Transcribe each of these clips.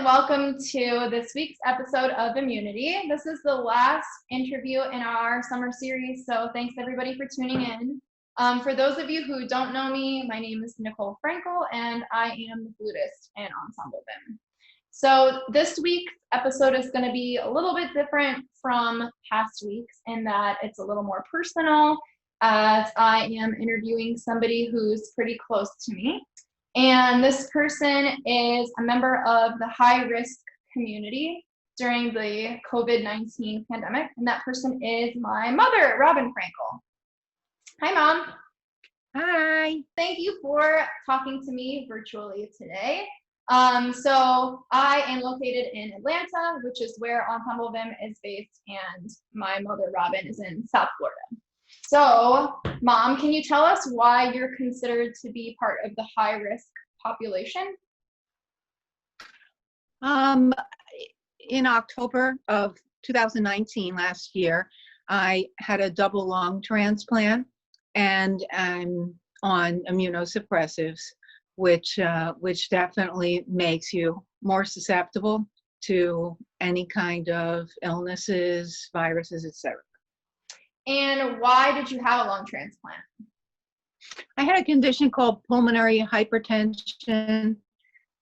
and welcome to this week's episode of Vimmunity. This is the last interview in our summer series, so thanks everybody for tuning in. For those of you who don't know me, my name is Nicole Frankel, and I am the flutist in Ensemble Vim. So this week's episode is going to be a little bit different from past weeks in that it's a little more personal, as I am interviewing somebody who's pretty close to me. And this person is a member of the high-risk community during the COVID-19 pandemic, and that person is my mother, Robin Frankel. Hi, Mom. Hi. Thank you for talking to me virtually today. So I am located in Atlanta, which is where Ensemble Vim is based, and my mother, Robin, is in South Florida. So, Mom, can you tell us why you're considered to be part of the high-risk population? In October of 2019, last year, I had a double lung transplant, and I'm on immunosuppressives, which definitely makes you more susceptible to any kind of illnesses, viruses, etc. And why did you have a lung transplant? I had a condition called pulmonary hypertension,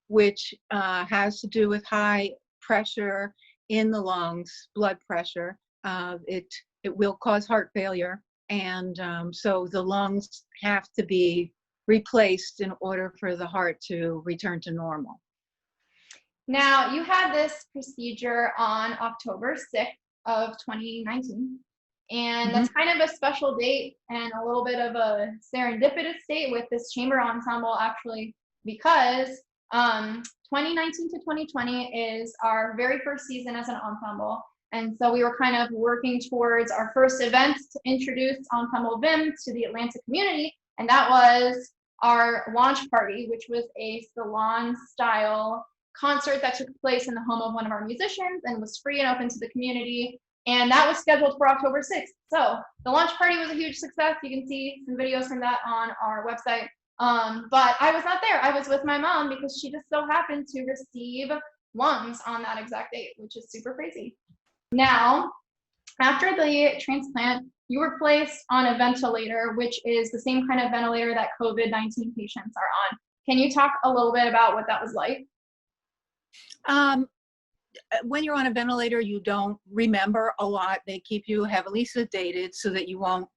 which has to do with high pressure in the lungs, blood pressure. It will cause heart failure, and so the lungs have to be replaced in order for the heart to return to normal. Now, you had this procedure on October 6th of 2019. And that's kind of a special date and a little bit of a serendipitous date with this chamber ensemble, actually, because 2019 to 2020 is our very first season as an ensemble. And so we were kind of working towards our first event to introduce Ensemble Vim to the Atlanta community. And that was our launch party, which was a salon-style concert that took place in the home of one of our musicians and was free and open to the community. And that was scheduled for October 6th. So the launch party was a huge success. You can see some videos from that on our website. But I was not there. I was with my mom because she just so happened to receive lungs on that exact date, which is super crazy. Now, after the transplant, you were placed on a ventilator, which is the same kind of ventilator that COVID-19 patients are on. Can you talk a little bit about what that was like? When you're on a ventilator, you don't remember a lot. They keep you heavily sedated so that you won't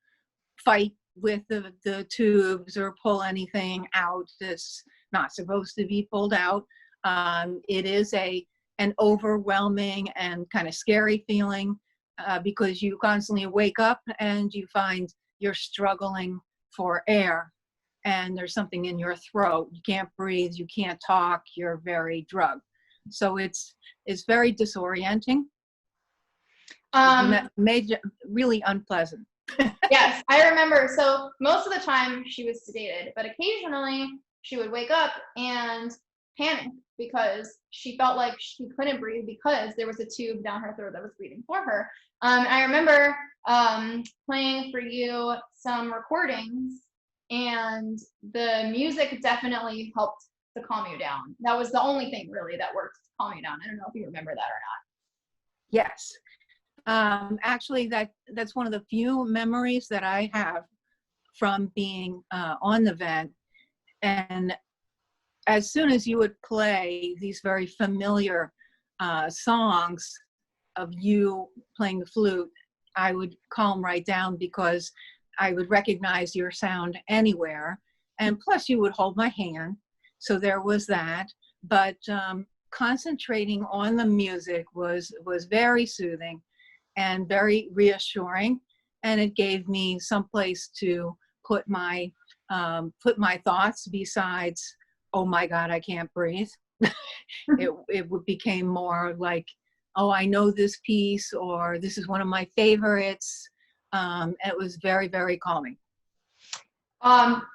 fight with the tubes or pull anything out that's not supposed to be pulled out. It is an overwhelming and kind of scary feeling because you constantly wake up and you find you're struggling for air and there's something in your throat. You can't breathe, you can't talk, you're very drugged. So it's very disorienting. Really unpleasant. Yes, I remember. So most of the time she was sedated, but occasionally she would wake up and panic because she felt like she couldn't breathe because there was a tube down her throat that was breathing for her. I remember playing for you some recordings, and the music definitely helped to calm you down. That was the only thing really that worked to calm you down. I don't know if you remember that or not. Yes. Actually, that's one of the few memories that I have from being on the vent. And as soon as you would play these very familiar songs of you playing the flute, I would calm right down because I would recognize your sound anywhere. And plus you would hold my hand. So there was that, but concentrating on the music was very soothing and very reassuring, and it gave me some place to put my thoughts besides, oh my God, I can't breathe. It became more like, oh, I know this piece, or this is one of my favorites. And it was very, very calming.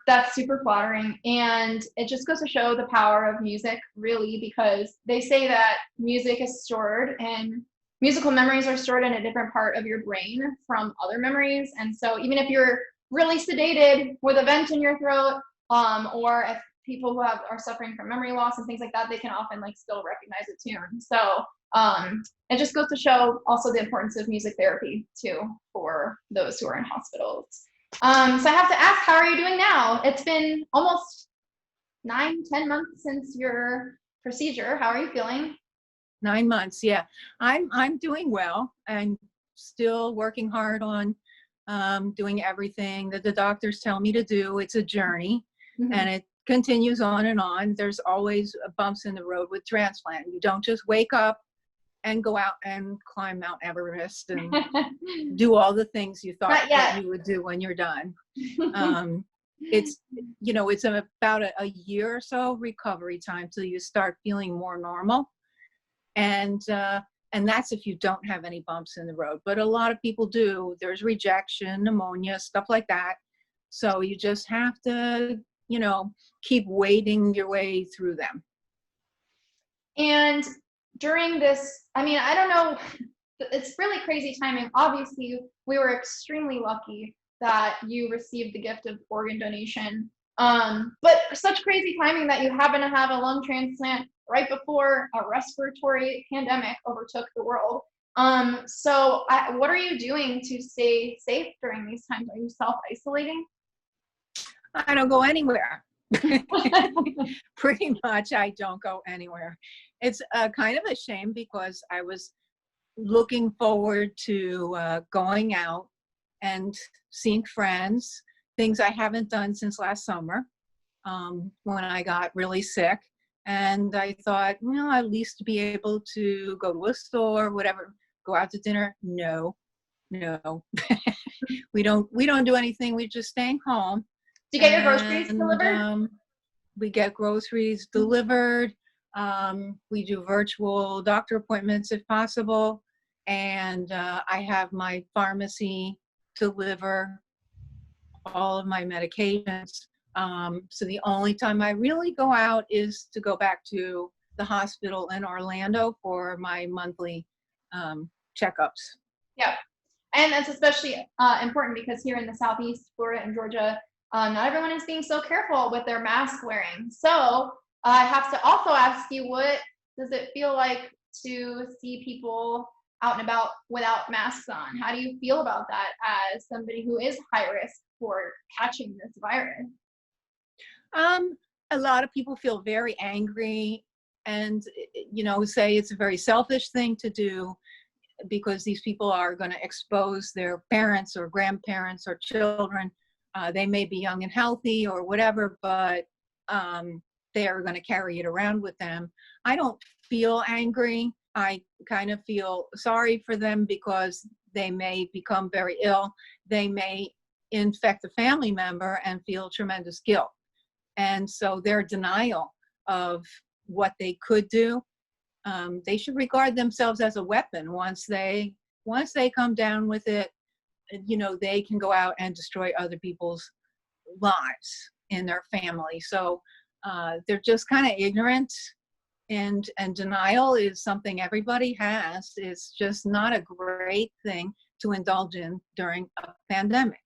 That's super flattering, and it just goes to show the power of music, really, because they say that music is stored and musical memories are stored in a different part of your brain from other memories. And so even if you're really sedated with a vent in your throat, or if people who are suffering from memory loss and things like that, they can often like still recognize a tune. So it just goes to show also the importance of music therapy too for those who are in hospitals. So I have to ask, how are you doing now? It's been almost 9-10 months since your procedure. How are you feeling? 9 months, yeah. I'm doing well and still working hard on doing everything that the doctors tell me to do. It's a journey, and it continues on and on. There's always bumps in the road with transplant. You don't just wake up and go out and climb Mount Everest and do all the things you thought that you would do when you're done. It's, you know, it's about a year or so recovery time till you start feeling more normal. And that's if you don't have any bumps in the road. But a lot of people do. There's rejection, pneumonia, stuff like that. So you just have to, you know, keep wading your way through them. And during this, I mean, I don't know, it's really crazy timing. Obviously, we were extremely lucky that you received the gift of organ donation. But such crazy timing that you happen to have a lung transplant right before a respiratory pandemic overtook the world. So what are you doing to stay safe during these times? Are you self-isolating? I don't go anywhere. Pretty much, I don't go anywhere. It's kind of a shame because I was looking forward to going out and seeing friends, things I haven't done since last summer when I got really sick. And I thought, you know, at least to be able to go to a store, whatever, go out to dinner. No. we don't do anything. We're just staying home. Do you get your groceries delivered? We get groceries delivered. We do virtual doctor appointments if possible. And I have my pharmacy deliver all of my medications. So the only time I really go out is to go back to the hospital in Orlando for my monthly checkups. Yeah. And that's especially important because here in the Southeast, Florida and Georgia, not everyone is being so careful with their mask wearing. So I have to also ask you, what does it feel like to see people out and about without masks on? How do you feel about that as somebody who is high risk for catching this virus? A lot of people feel very angry and, you know, say it's a very selfish thing to do because these people are going to expose their parents or grandparents or children. They may be young and healthy or whatever, but they are going to carry it around with them. I don't feel angry. I kind of feel sorry for them because they may become very ill. They may infect a family member and feel tremendous guilt. And so their denial of what they could do, they should regard themselves as a weapon. Once they come down with it, you know, they can go out and destroy other people's lives in their family. So they're just kind of ignorant, and denial is something everybody has. It's just not a great thing to indulge in during a pandemic.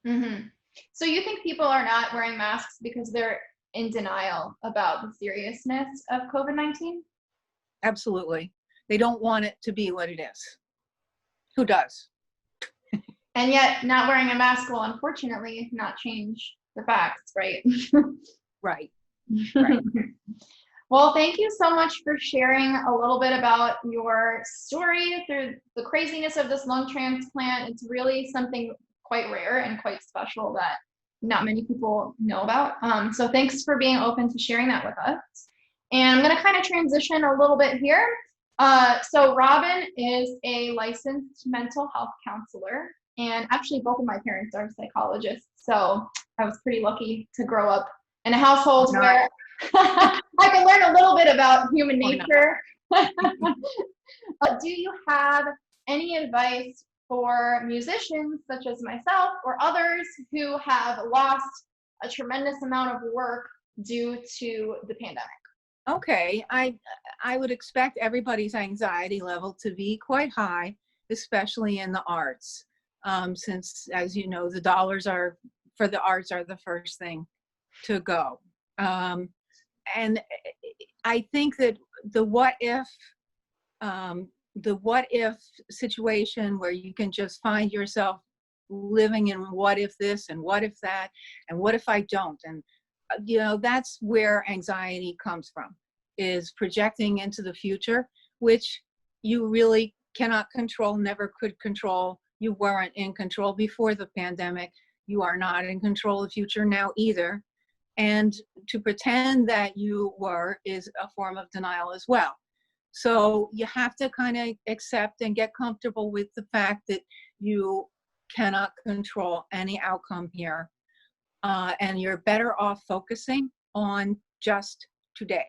Mm-hmm. So you think people are not wearing masks because they're in denial about the seriousness of COVID-19? Absolutely. They don't want it to be what it is. Who does? And yet not wearing a mask will unfortunately not change the facts, right? Right. Well, thank you so much for sharing a little bit about your story through the craziness of this lung transplant. It's really something quite rare and quite special that not many people know about. So thanks for being open to sharing that with us. And I'm going to kind of transition a little bit here. So Robin is a licensed mental health counselor, and actually both of my parents are psychologists. So I was pretty lucky to grow up in a household where I could learn a little bit about human nature. Do you have any advice for musicians such as myself or others who have lost a tremendous amount of work due to the pandemic? Okay, I would expect everybody's anxiety level to be quite high, especially in the arts, since, as you know, the dollars for the arts are the first thing to go. And I think that the what if situation where you can just find yourself living in what if this and what if that and what if I don't, and that's where anxiety comes from, is projecting into the future, which you really cannot control, never could control. You weren't in control before the pandemic. You are not in control of the future now either. And to pretend that you were is a form of denial as well. So you have to kind of accept and get comfortable with the fact that you cannot control any outcome here. And you're better off focusing on just today.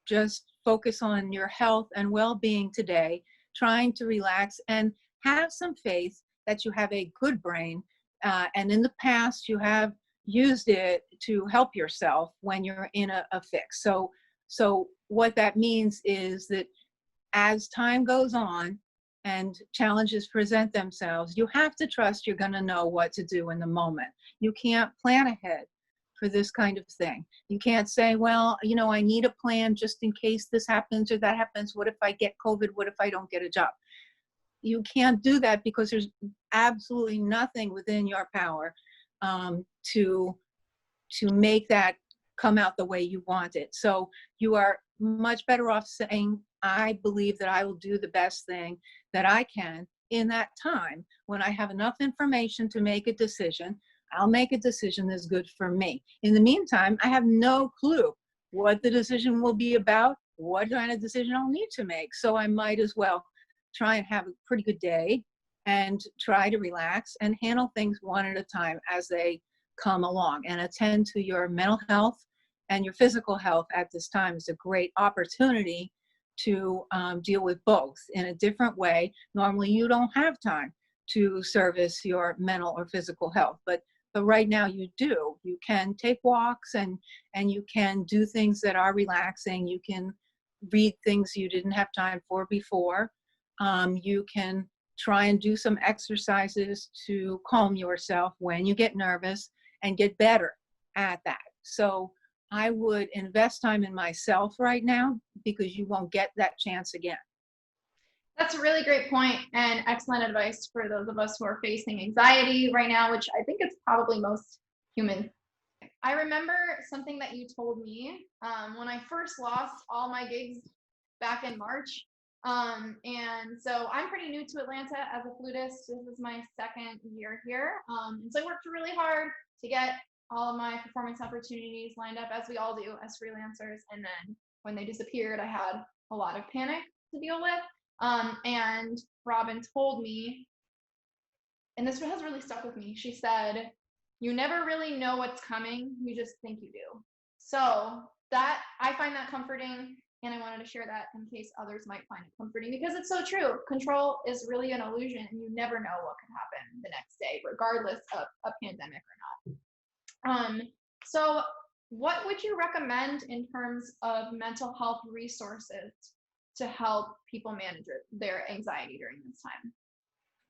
Just focus on your health and well-being today, trying to relax and have some faith that you have a good brain. And in the past, you have used it to help yourself when you're in a fix. So what that means is that as time goes on and challenges present themselves, you have to trust you're going to know what to do in the moment. You can't plan ahead for this kind of thing. You can't say, well, I need a plan just in case this happens or that happens. What if I get COVID? What if I don't get a job? You can't do that because there's absolutely nothing within your power to make that come out the way you want it. So you are much better off saying, I believe that I will do the best thing that I can in that time. When I have enough information to make a decision, I'll make a decision that's good for me. In the meantime, I have no clue what the decision will be about, what kind of decision I'll need to make. So I might as well try and have a pretty good day and try to relax and handle things one at a time as they come along, and attend to your mental health and your physical health at this time. Is a great opportunity to deal with both in a different way. Normally you don't have time to service your mental or physical health, but right now you do. You can take walks and you can do things that are relaxing. You can read things you didn't have time for before. You can try and do some exercises to calm yourself when you get nervous and get better at that. So I would invest time in myself right now, because you won't get that chance again. That's a really great point and excellent advice for those of us who are facing anxiety right now, which I think it's probably most humans. I remember something that you told me when I first lost all my gigs back in March. And so I'm pretty new to Atlanta as a flutist. This is my second year here. And so I worked really hard to get all of my performance opportunities lined up, as we all do as freelancers. And then when they disappeared, I had a lot of panic to deal with. And Robin told me, and this has really stuck with me, she said, you never really know what's coming, you just think you do. So that, I find that comforting, and I wanted to share that in case others might find it comforting, because it's so true. Control is really an illusion, and you never know what could happen the next day, regardless of a pandemic or not. So what would you recommend in terms of mental health resources to help people manage their anxiety during this time?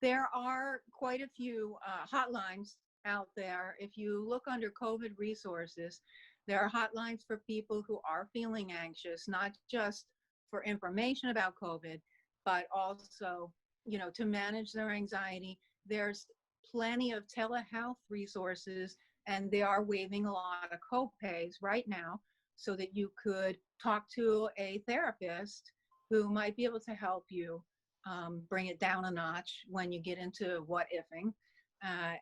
There are quite a few hotlines out there. If you look under COVID resources, there are hotlines for people who are feeling anxious, not just for information about COVID, but also, to manage their anxiety. There's plenty of telehealth resources, and they are waiving a lot of co-pays right now so that you could talk to a therapist who might be able to help you bring it down a notch when you get into what ifing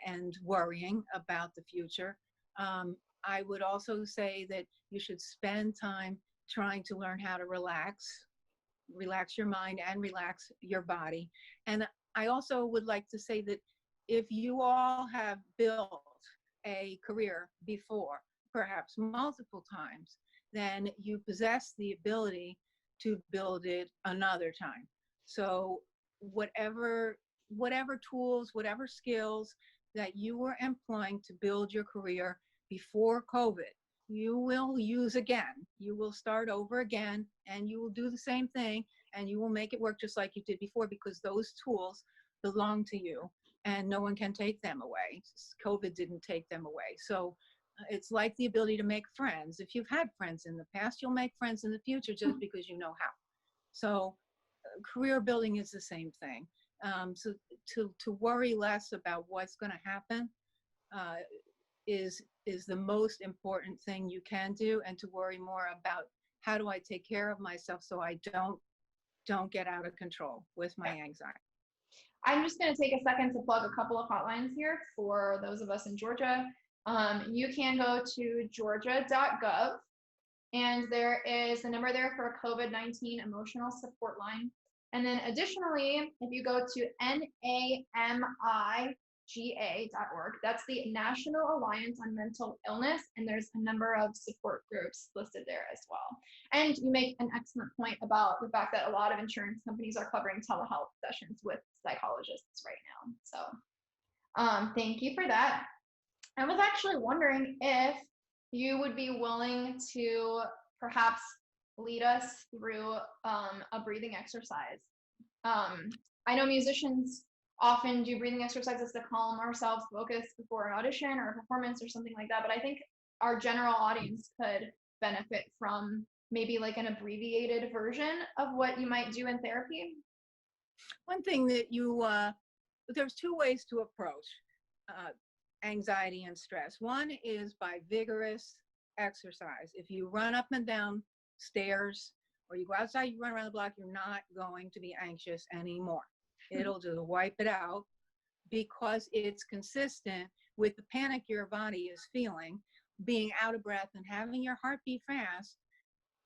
and worrying about the future. I would also say that you should spend time trying to learn how to relax your mind and relax your body. And I also would like to say that if you all have built a career before, perhaps multiple times, then you possess the ability to build it another time. So whatever tools, whatever skills that you were employing to build your career before COVID, you will use again. You will start over again, and you will do the same thing, and you will make it work just like you did before, because those tools belong to you and no one can take them away. COVID didn't take them away. So It's like the ability to make friends. If you've had friends in the past, you'll make friends in the future just because you know how. So career building is the same thing. So to worry less about what's going to happen is the most important thing you can do, and to worry more about how do I take care of myself so I don't get out of control with my anxiety. I'm just going to take a second to plug a couple of hotlines here for those of us in Georgia. You can go to georgia.gov, and there is a number there for a COVID-19 emotional support line. And then additionally, if you go to NAMIGA.org, that's the National Alliance on Mental Illness, and there's a number of support groups listed there as well. And you make an excellent point about the fact that a lot of insurance companies are covering telehealth sessions with psychologists right now. So thank you for that. I was actually wondering if you would be willing to perhaps lead us through a breathing exercise. I know musicians often do breathing exercises to calm ourselves, focus before an audition or a performance or something like that, but I think our general audience could benefit from maybe like an abbreviated version of what you might do in therapy. One thing that there's two ways to approach anxiety and stress. One is by vigorous exercise. If you run up and down stairs or you go outside, you run around the block, you're not going to be anxious anymore. It'll just wipe it out, because it's consistent with the panic your body is feeling. Being out of breath and having your heart beat fast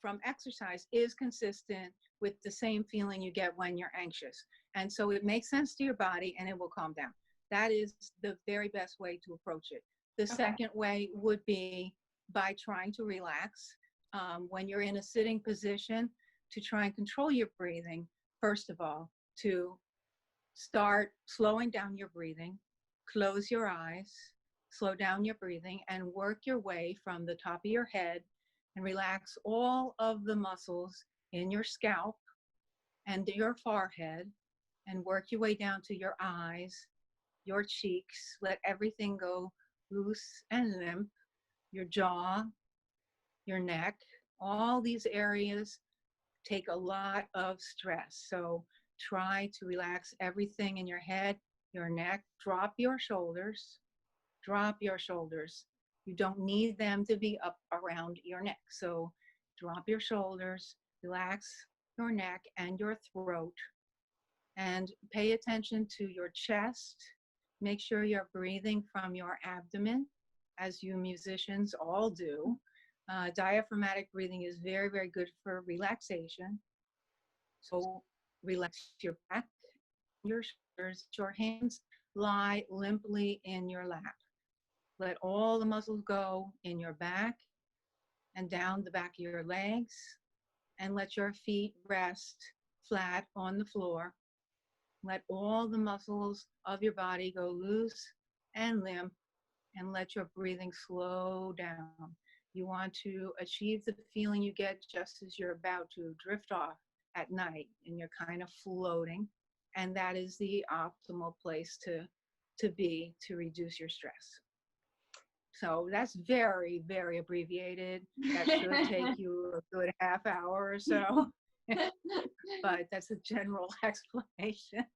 from exercise is consistent with the same feeling you get when you're anxious. And so it makes sense to your body and it will calm down. That is the very best way to approach it. The second way would be by trying to relax. When you're in a sitting position, to try and control your breathing, first of all, to start slowing down your breathing, close your eyes, slow down your breathing, and work your way from the top of your head and relax all of the muscles in your scalp and your forehead, and work your way down to your eyes, your cheeks. Let everything go loose and limp, your jaw, your neck. All these areas take a lot of stress. So try to relax everything in your head, your neck. Drop your shoulders. Drop your shoulders. You don't need them to be up around your neck. So drop your shoulders, relax your neck and your throat, and pay attention to your chest. Make sure you're breathing from your abdomen, as you musicians all do. Diaphragmatic breathing is very, very good for relaxation. So relax your back, your shoulders, your hands lie limply in your lap. Let all the muscles go in your back and down the back of your legs, and let your feet rest flat on the floor. Let all the muscles of your body go loose and limp, and let your breathing slow down. You want to achieve the feeling you get just as you're about to drift off at night and you're kind of floating. And that is the optimal place to be to reduce your stress. So that's very, very abbreviated. That should take you a good half hour or so. But that's a general explanation.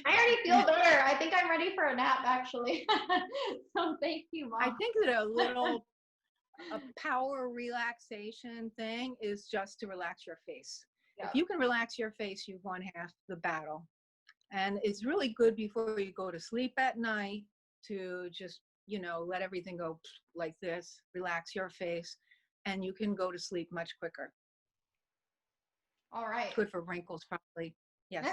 I already feel better. I think I'm ready for a nap, actually. So thank you, Mom. I think that a power relaxation thing is just to relax your face. Yep. If you can relax your face, you've won half the battle. And it's really good before you go to sleep at night to just, let everything go like this, relax your face, and you can go to sleep much quicker. All right. Good for wrinkles, probably. Yes.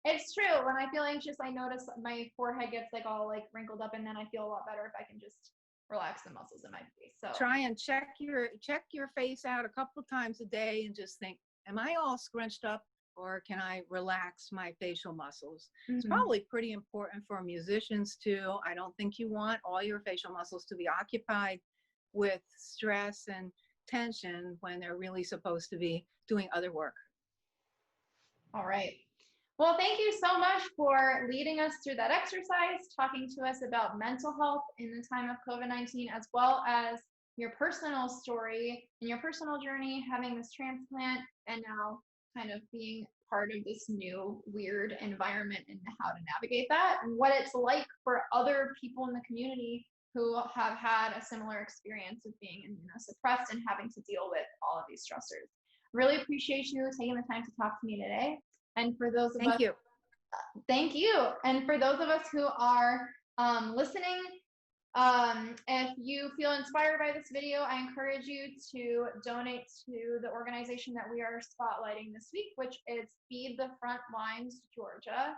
It's true. When I feel anxious, I notice my forehead gets all wrinkled up, and then I feel a lot better if I can just relax the muscles in my face. So try and check your face out a couple of times a day and just think, am I all scrunched up, or can I relax my facial muscles? Mm-hmm. It's probably pretty important for musicians too. I don't think you want all your facial muscles to be occupied with stress and tension when they're really supposed to be doing other work. All right. Well, thank you so much for leading us through that exercise, talking to us about mental health in the time of COVID-19, as well as your personal story and your personal journey, having this transplant, and now kind of being part of this new weird environment and how to navigate that, and what it's like for other people in the community who have had a similar experience of being immunosuppressed and having to deal with all of these stressors. Really appreciate you taking the time to talk to me today. And for those of us, Thank you. thank you. And for those of us who are listening, if you feel inspired by this video, I encourage you to donate to the organization that we are spotlighting this week, which is Feed the Front Lines Georgia.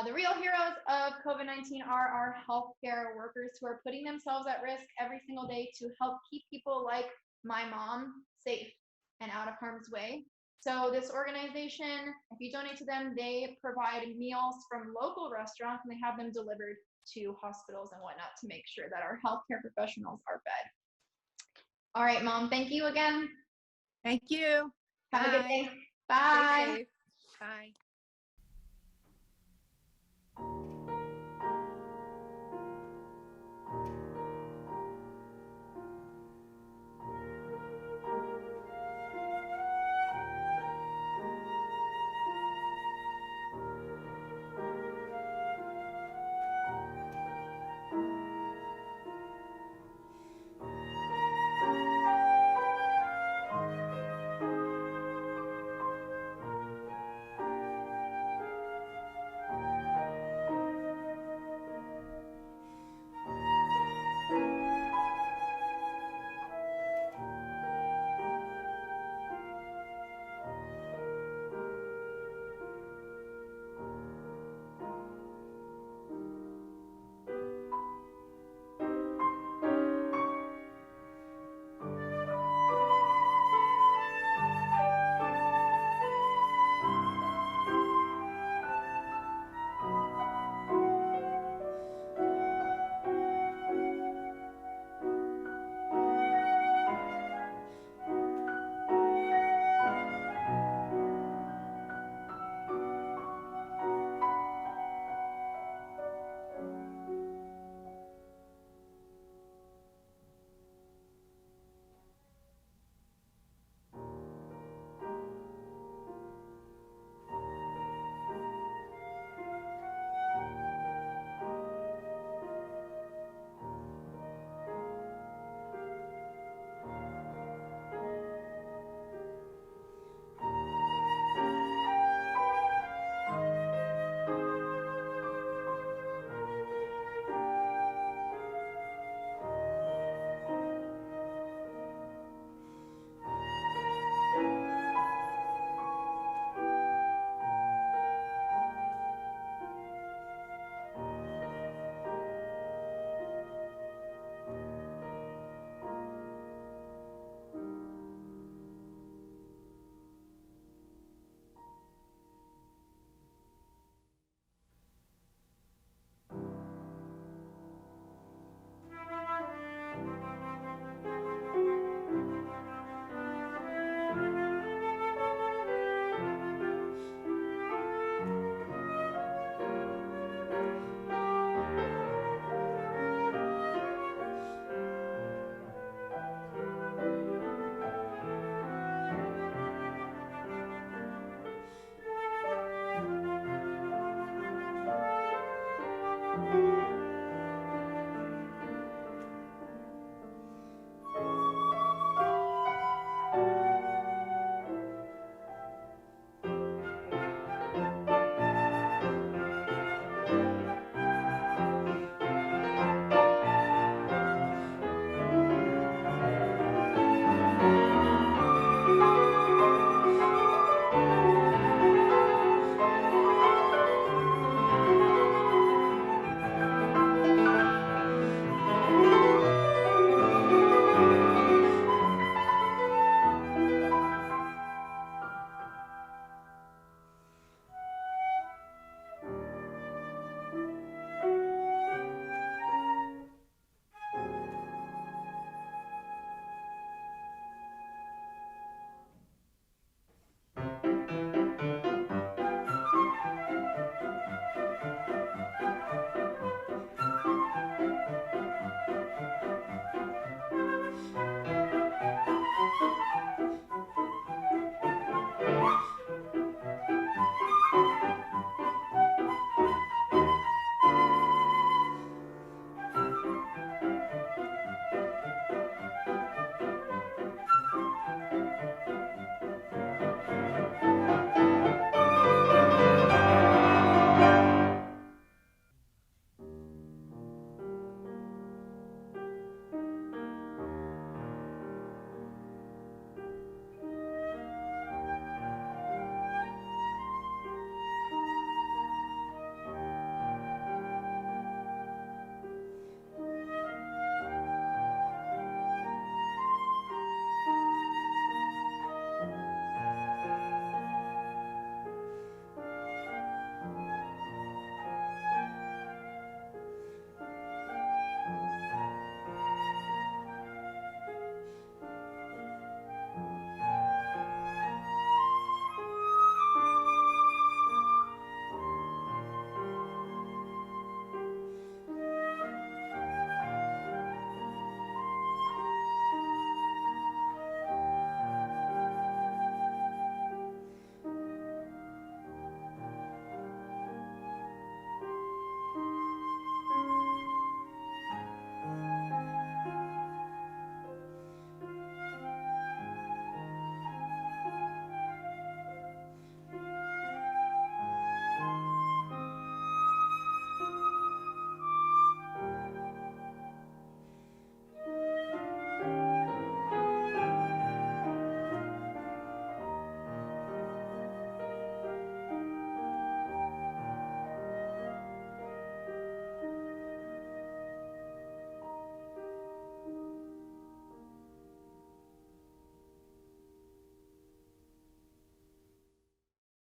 The real heroes of COVID-19 are our healthcare workers who are putting themselves at risk every single day to help keep people like my mom safe and out of harm's way. So this organization, if you donate to them, they provide meals from local restaurants and they have them delivered to hospitals and whatnot to make sure that our healthcare professionals are fed. All right, Mom, thank you again. Thank you. Have a good day. Stay Bye. safe. Bye.